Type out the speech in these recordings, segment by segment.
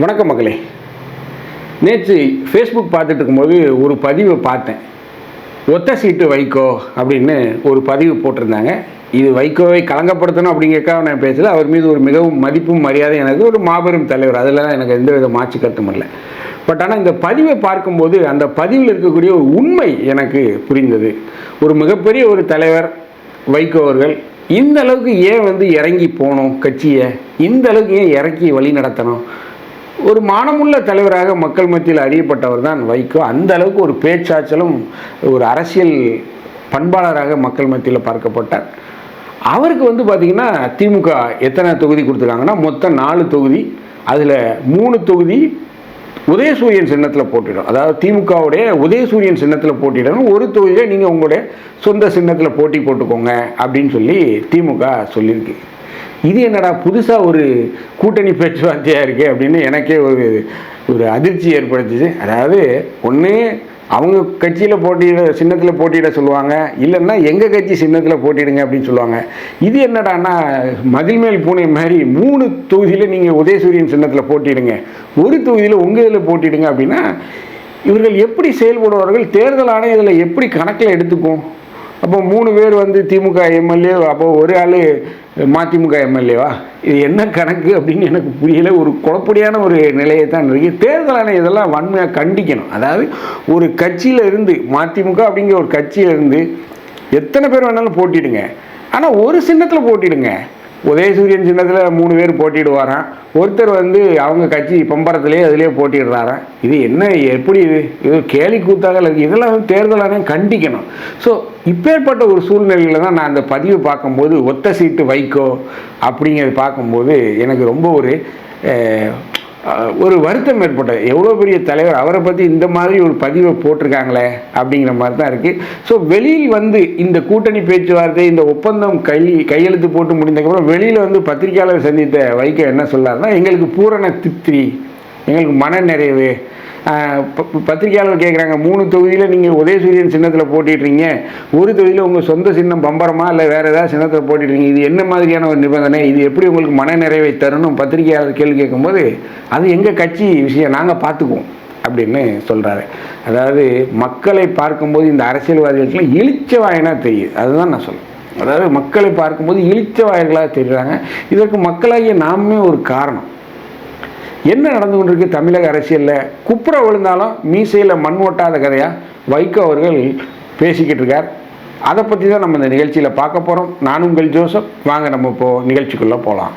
வணக்கம் மக்களே. நேற்று ஃபேஸ்புக் பார்த்துட்டு இருக்கும்போது ஒரு பதிவை பார்த்தேன். ஒத்த சீட்டு வைகோ அப்படின்னு ஒரு பதிவு போட்டிருந்தாங்க. இது வைகோவை கலங்கப்படுத்தணும் அப்படிங்கிறக்காக நான் பேசல. அவர் மீது ஒரு மிகவும் மதிப்பும் மரியாதை, எனக்கு ஒரு மாபெரும் தலைவர், அதில் எனக்கு எந்த வித மாற்று கருத்தும் இல்லை. பட் ஆனால் இந்த பதிவை பார்க்கும்போது அந்த பதிவில் இருக்கக்கூடிய ஒரு உண்மை எனக்கு புரிந்தது. ஒரு மிகப்பெரிய ஒரு தலைவர் வைகோ அவர்கள் இந்த அளவுக்கு ஏன் இறங்கி போகணும், கட்சியை இந்த அளவுக்கு ஏன் இறக்கி வழி நடத்தணும்? ஒரு மானமுள்ள தலைவராக மக்கள் மத்தியில் அறியப்பட்டவர் தான் வைகோ. அந்த அளவுக்கு ஒரு பேச்சாற்றலும் ஒரு அரசியல் பண்பாளராக மக்கள் மத்தியில் பார்க்கப்பட்டார். அவருக்கு பார்த்திங்கன்னா திமுக எத்தனை தொகுதி கொடுத்துருக்காங்கன்னா மொத்தம் 4 தொகுதி. அதில் 3 தொகுதி உதயசூரியன் சின்னத்தில் போட்டிடும். அதாவது திமுகவுடைய உதயசூரியன் சின்னத்தில் போட்டிடணும். ஒரு தொகுதியில் நீங்கள் உங்களுடைய சொந்த சின்னத்தில் போட்டி போட்டுக்கோங்க அப்படின்னு சொல்லி திமுக சொல்லியிருக்கு. இது என்னடா புதுசாக ஒரு கூட்டணி பேச்சுவார்த்தையாக இருக்கே அப்படின்னு எனக்கே ஒரு அதிர்ச்சி ஏற்படுத்துச்சு. அதாவது ஒன்று அவங்க கட்சியில் போட்டியிட சின்னத்தில் போட்டியிட சொல்லுவாங்க, இல்லைன்னா எங்கள் கட்சி சின்னத்தில் போட்டிடுங்க அப்படின்னு சொல்லுவாங்க. இது என்னடான்னா மதில் மேல் பூனை மாதிரி 3 தொகுதியில் நீங்கள் உதயசூரியன் சின்னத்தில் போட்டிடுங்க, ஒரு தொகுதியில் உங்கள் இதில் போட்டிடுங்க அப்படின்னா இவர்கள் எப்படி செயல்படுவார்கள்? தேர்தல் ஆணையம் எப்படி கணக்கில் எடுத்துக்கும்? அப்போ 3 பேர் திமுக எம்எல்ஏ, அப்போ ஒரு ஆள் மதிமுக எம்எல்ஏவா? இது என்ன கணக்கு அப்படின்னு எனக்கு புரியல. ஒரு குழப்படியான ஒரு நிலையை தான் இருக்குது. தேர்தல் ஆணையம் இதெல்லாம் வன்மையாக கண்டிக்கணும். அதாவது ஒரு கட்சியில் இருந்து மதிமுக அப்படிங்கிற ஒரு கட்சியில் இருந்து எத்தனை பேர் வேணாலும் போட்டிடுங்க, ஆனால் ஒரு சின்னத்தில் போட்டிடுங்க. உதயசூரியன் சின்னத்தில் 3 பேர் போட்டிடுவாராம். ஒருத்தர் அவங்க கட்சி பம்பரத்திலே அதிலே போட்டிடுறாராம். இது என்ன, எப்படி இது கேலி கூத்தாக இருக்குது. இதெல்லாம் தேர்தல் ஆணையம் கண்டிக்கணும். ஸோ இப்பேற்பட்ட ஒரு சூழ்நிலையில் தான் நான் அந்த பதிவு பார்க்கும்போது ஒத்த சீட்டு வைகோ அப்படிங்கிறது பார்க்கும்போது எனக்கு ரொம்ப ஒரு வருத்தம் ஏற்பட்டது. எவ்வளோ பெரிய தலைவர், அவரை பற்றி இந்த மாதிரி ஒரு பதிவை போட்டிருக்காங்களே அப்படிங்கிற மாதிரி தான் இருக்குது. ஸோ வெளியில் இந்த கூட்டணி பேச்சுவார்த்தை, இந்த ஒப்பந்தம் கையெழுத்து போட்டு முடிந்ததுக்கப்புறம் வெளியில் பத்திரிகையாளர் சந்தித்த வைகோ என்ன சொல்லாருன்னா, எங்களுக்கு பூரண திருப்தி, எங்களுக்கு மன நிறைவு. பத்திரிகையாளர் கேட்குறாங்க, 3 தொகுதியில் நீங்கள் உதயசூரியன் சின்னத்தில் போட்டிடுறீங்க, ஒரு தொகுதியில் உங்கள் சொந்த சின்னம் பம்பரமா இல்லை வேறு ஏதாவது சின்னத்தில் போட்டிடுறீங்க, இது என்ன மாதிரியான ஒரு நிபந்தனை, இது எப்படி உங்களுக்கு மன நிறைவை தரணும்? பத்திரிகையாளர் கேள்வி கேட்கும்போது அது எங்கள் கட்சி விஷயம், நாங்கள் பார்த்துக்குவோம் அப்படின்னு சொல்கிறாரு. அதாவது மக்களை பார்க்கும்போது இந்த அரசியல்வாதிகளுக்குலாம் இளிச்சவாயனாக தெரியுது. அதுதான் நான் சொல்லுவேன். அதாவது மக்களை பார்க்கும்போது இளிச்சவாயர்களாக தெரியுறாங்க. இதற்கு மக்களாகிய நாமே ஒரு காரணம். என்ன நடந்து கொண்டிருக்கு தமிழக அரசியலில்? குப்புற விழுந்தாலும் மீசையில் மண் ஓட்டாத கதையாக வைகோ அவர்கள் பேசிக்கிட்டு இருக்கார். அதை பற்றி தான் நம்ம இந்த நிகழ்ச்சியில் பார்க்க போகிறோம். நான் உங்கள் ஜோசப். வாங்க நம்ம இப்போது நிகழ்ச்சிக்குள்ளே போகலாம்.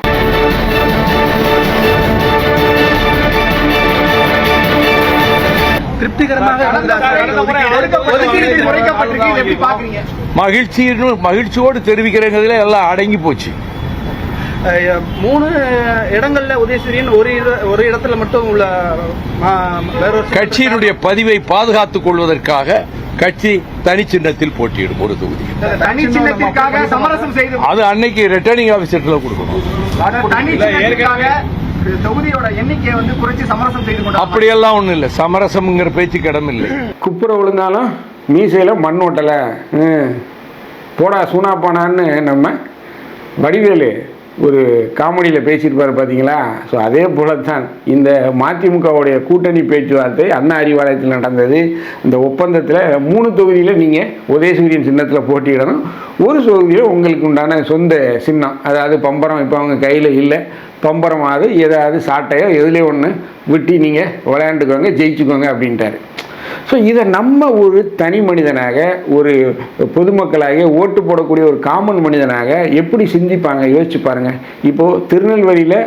மகிழ்ச்சியோடு தெரிவிக்கிறதுல எல்லாம் அடங்கி போச்சு. 3 இடங்கள்ல உதயசூரியன், ஒரு இடத்துல மட்டும் உள்ள கட்சியினுடைய பதிவை பாதுகாத்துக் கொள்வதற்காக கட்சி தனி சின்னத்தில் போட்டியிடும் ஒரு தொகுதி. தனி சின்னத்திற்காக சமரசம் செய்து அது அன்னைக்கு ரிட்டர்னிங் ஆபீசர்ல கொடுக்கணும். தொகுதியோட எண்ணிக்கையை குறைச்சி சமரசம் செய்து கொண்டு அப்படியெல்லாம் ஒண்ணும் இல்லை. சமரசம்ங்கிற பேச்சுக்கு இடம் இல்லை. குப்புற விழுந்தாலும் மீசையில் மண் ஓட்டலை, போடா சூனாப்பானான்னு நம்ம வடிவேலு ஒரு காமெடியில் பேசியிருப்பார் பார்த்தீங்களா? ஸோ அதே போல தான் இந்த மதிமுகவுடைய கூட்டணி பேச்சுவார்த்தை அண்ணா அறிவாலயத்தில் நடந்தது. இந்த ஒப்பந்தத்தில் 3 தொகுதியில் நீங்கள் உதயசூரியன் சின்னத்தில் போட்டியிடணும், ஒரு தொகுதியில் உங்களுக்கு உண்டான சொந்த சின்னம், அதாவது பம்பரம் இப்போ அவங்க கையில் இல்லை, பம்பரமாவது ஏதாவது சாட்டையோ எதுலேயோ ஒன்று விட்டு நீங்கள் விளையாண்டுக்கோங்க, ஜெயிச்சுக்கோங்க அப்படின்ட்டார். ஸோ இதை நம்ம ஒரு தனி மனிதனாக, ஒரு பொதுமக்களாக, ஓட்டு போடக்கூடிய ஒரு காமன் மனிதனாக எப்படி சிந்திப்பாங்க யோசிச்சு பாருங்கள். இப்போது திருநெல்வேலியில்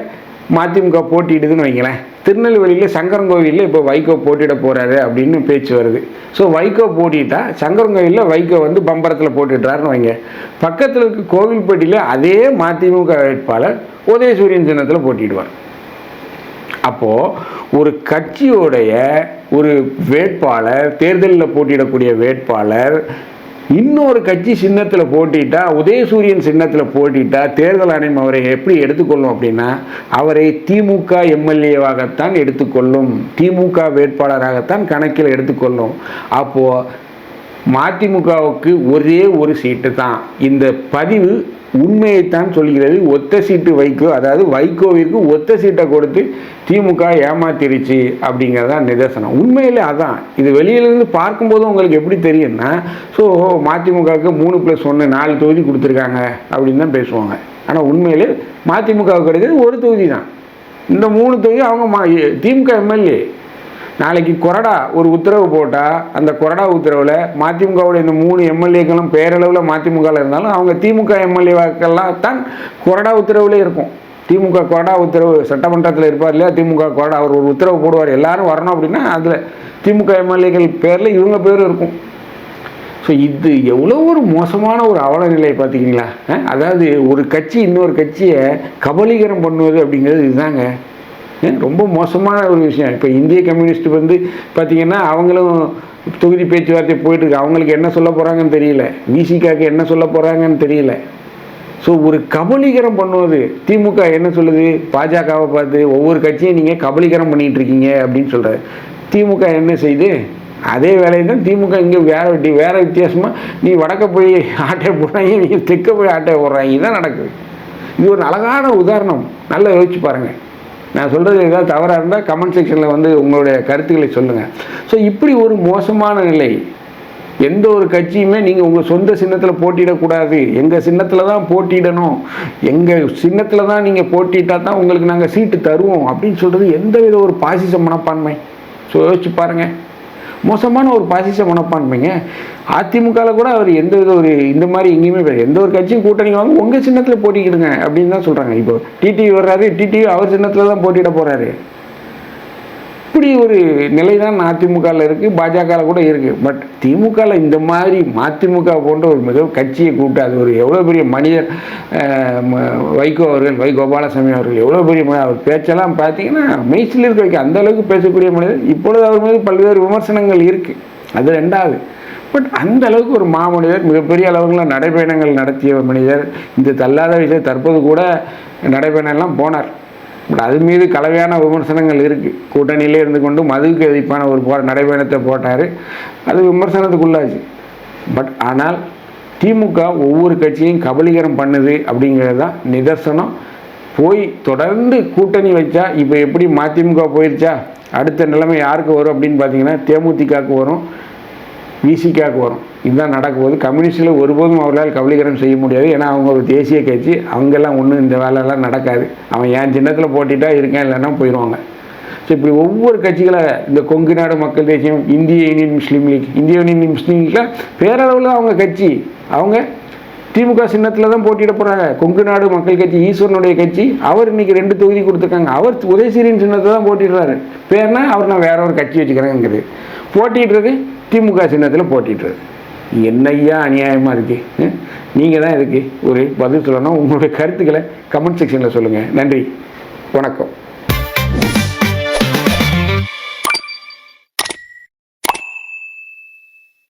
மதிமுக போட்டியிடுதுன்னு வைங்களேன். திருநெல்வேலியில் சங்கரங்கோவிலில் இப்போ வைகோ போட்டியிட போகிறாரு அப்படின்னு பேச்சு வருது. ஸோ வைகோ போட்டிட்டா சங்கரங்கோவிலில் வைகோ பம்பரத்தில் போட்டிடுறாருன்னு வைங்க. பக்கத்தில் இருக்க கோவில்பட்டியில் அதே மதிமுக வேட்பாளர் உதயசூரியன் சின்னத்தில் போட்டிடுவார். அப்போது ஒரு கட்சியோடைய ஒரு வேட்பாளர், தேர்தலில் போட்டியிடக்கூடிய வேட்பாளர் இன்னொரு கட்சி சின்னத்தில் போட்டிட்டா, உதயசூரியன் சின்னத்தில் போட்டிட்டா தேர்தல் ஆணையம் அவரை எப்படி எடுத்துக்கொள்ளும் அப்படின்னா, அவரை திமுக எம்எல்ஏவாகத்தான் எடுத்துக்கொள்ளும், திமுக வேட்பாளராகத்தான் கணக்கில் எடுத்துக்கொள்ளும். அப்போது மதிமுகவுக்கு ஒரே ஒரு சீட்டு தான். இந்த பதிவு உண்மையைத்தான் சொல்கிறது. ஒத்த சீட்டு வைகோ, அதாவது வைகோவிற்கு ஒத்த சீட்டை கொடுத்து திமுக ஏமாத்திருச்சு அப்படிங்கிறதான் நிதர்சனம். உண்மையிலே அதான். இது வெளியிலேருந்து பார்க்கும்போது உங்களுக்கு எப்படி தெரியும்னா, ஸோ மதிமுகவுக்கு 3+1 4 தொகுதி கொடுத்துருக்காங்க அப்படின்னு தான் பேசுவாங்க. ஆனால் உண்மையிலே மதிமுகவுக்கு கிடைக்கிறது ஒரு தொகுதி தான். இந்த 3 தொகுதி அவங்க திமுக எம்எல்ஏ. நாளைக்கு கொறடா ஒரு உத்தரவு போட்டால் அந்த கொறடா உத்தரவில் மதிமுகவுடைய இந்த 3 எம்எல்ஏக்களும் பேரளவில் மதிமுகவில் இருந்தாலும் அவங்க திமுக எம்எல்ஏவாக்கெல்லாம் தான் கொறடா உத்தரவுலே இருக்கும். திமுக கொறடா உத்தரவு சட்டமன்றத்தில் இருப்பார் இல்லையா, திமுக கொறடா அவர் ஒரு உத்தரவு போடுவார் எல்லாரும் வரணும் அப்படின்னா அதில் திமுக எம்எல்ஏக்கள் பேரில் இவங்க பேரும் இருக்கும். ஸோ இது எவ்வளோ ஒரு மோசமான ஒரு அவல நிலை பார்த்திங்களா. அதாவது ஒரு கட்சி இன்னொரு கட்சியை கபலீகரம் பண்ணுவது அப்படிங்கிறது இதுதாங்க ரொம்ப மோசமான ஒரு விஷயம். இப்போ இந்திய கம்யூனிஸ்ட் வந்து பார்த்திங்கன்னா அவங்களும் தொகுதி பேச்சுவார்த்தை போயிட்டுருக்கு. அவங்களுக்கு என்ன சொல்ல போகிறாங்கன்னு தெரியல, விசிகாவுக்கு என்ன சொல்ல போகிறாங்கன்னு தெரியல. ஸோ ஒரு கபலீகரம் பண்ணுவது திமுக என்ன சொல்லுது, பாஜகவை பார்த்து ஒவ்வொரு கட்சியும் நீங்கள் கபலீகரம் பண்ணிகிட்டு இருக்கீங்க அப்படின்னு சொல்கிறாரு. திமுக என்ன செய்யுது, அதே வேலையை தான் திமுக இங்கே வேறு வித்தியாசமாக நீ வடக்க போய் ஆட்டையை போடுறாங்க, நீ தெற்க போய் ஆட்டையை போடுறாங்க. இதுதான் நடக்குது. இது ஒரு அழகான உதாரணம். நல்லா யோசிச்சு பாருங்கள். நான் சொல்கிறது ஏதாவது தவறாக இருந்தால் கமெண்ட் செக்ஷனில் வந்து உங்களுடைய கருத்துக்களை சொல்லுங்கள். ஸோ இப்படி ஒரு மோசமான நிலை. எந்த ஒரு கட்சியுமே நீங்கள் உங்கள் சொந்த சின்னத்தில் போட்டியிடக்கூடாது, எங்கள் சின்னத்தில் தான் போட்டியிடணும், எங்கள் சின்னத்தில் தான் நீங்கள் போட்டிட்டால் தான் உங்களுக்கு நாங்கள் சீட்டு தருவோம் அப்படின்னு சொல்கிறது எந்த வித ஒரு பாசிச மனப்பான்மை. ஸோ யோசிச்சு பாருங்கள். மோசமான ஒரு பாசிச மனப்பான்மைங்க. அதிமுகவில் கூட அவர் எந்த வித ஒரு இந்த மாதிரி எங்கேயுமே எந்த ஒரு கட்சியும் கூட்டணி வாங்க உங்கள் சின்னத்தில் போட்டிக்கிடுங்க அப்படின்னு தான் சொல்கிறாங்க. இப்போ டிடிவி வர்றாரு, டிடிவி அவர் சின்னத்தில் தான் போட்டியிட போகிறாரு. இப்படி ஒரு நிலை தான் அதிமுகவில் இருக்குது, பாஜகவில் கூட இருக்குது. பட் திமுகவில் இந்த மாதிரி மதிமுக போன்ற ஒரு மிக கட்சியை கூப்பிட்டு அது ஒரு எவ்வளோ பெரிய மனிதர் வைகோ அவர்கள், வை கோபாலசாமி அவர்கள் எவ்வளோ பெரிய அவர் பேச்செல்லாம் பார்த்தீங்கன்னா மெய்சில் இருக்க வைக்க அந்த அளவுக்கு பேசக்கூடிய மனிதர். இப்பொழுது அவர் மீது பல்வேறு விமர்சனங்கள் இருக்குது, அது ரெண்டாவது. பட் அந்த அளவுக்கு ஒரு மாமனிதர், மிகப்பெரிய அளவுகளில் நடைபயணங்கள் நடத்திய மனிதர். இந்த தள்ளாத விஷயம் தற்போது கூட நடைபயணம்லாம் போனார். பட் அது மீது கலவையான விமர்சனங்கள் இருக்குது. கூட்டணியிலே இருந்து கொண்டு மதுவுக்கு எதிர்ப்பான ஒரு நடைபயணத்தை போட்டார், அது விமர்சனத்துக்குள்ளாச்சு. பட் ஆனால் திமுக ஒவ்வொரு கட்சியும் கபலீகரம் பண்ணுது அப்படிங்கிறது தான் நிதர்சனம். போய் தொடர்ந்து கூட்டணி வச்சா இப்போ எப்படி மதிமுக போயிடுச்சா, அடுத்த நிலைமை யாருக்கு வரும் அப்படின்னு பார்த்தீங்கன்னா தேமுதிகவுக்கு வரும், விசிகாவுக்கு வரும். இதுதான் நடக்க போகுது. கம்யூனிஸ்டில் ஒருபோதும் அவர்களால் கபலீகரம் செய்ய முடியாது. ஏன்னா அவங்க ஒரு தேசிய கட்சி, அவங்கெல்லாம் ஒன்றும் இந்த வேலையெல்லாம் நடக்காது. அவன் என் சின்னத்தில் போட்டிட்டா இருக்கேன், இல்லைன்னா போயிடுவாங்க. ஸோ இப்படி ஒவ்வொரு கட்சிகளை இந்த கொங்கு நாடு மக்கள் தேசியம், இந்திய யூனியன் முஸ்லீம் லீக், இந்திய யூனியன் முஸ்லீம் லீக்லாம் பேரளவில் அவங்க கட்சி, அவங்க திமுக சின்னத்தில் தான் போட்டியிட போகிறாங்க. கொங்கு நாடு மக்கள் கட்சி ஈஸ்வரனுடைய கட்சி, அவர் இன்றைக்கி 2 தொகுதி கொடுத்துருக்காங்க. அவர் உதயசீரின் சின்னத்தை தான் போட்டிடுறாரு. பேர்னா அவர் நான் வேற ஒரு கட்சி வச்சுக்கிறேங்கிறது. போட்டிடுறது திமுக சின்னத்தில் போட்டிடுறது. என்னையா அநியாயமாக இருக்குது. நீங்கள் தான் இதுக்கு ஒரு பதில் சொல்லணும். உங்களுடைய கருத்துக்களை கமெண்ட் செக்ஷனில் சொல்லுங்கள். நன்றி, வணக்கம்.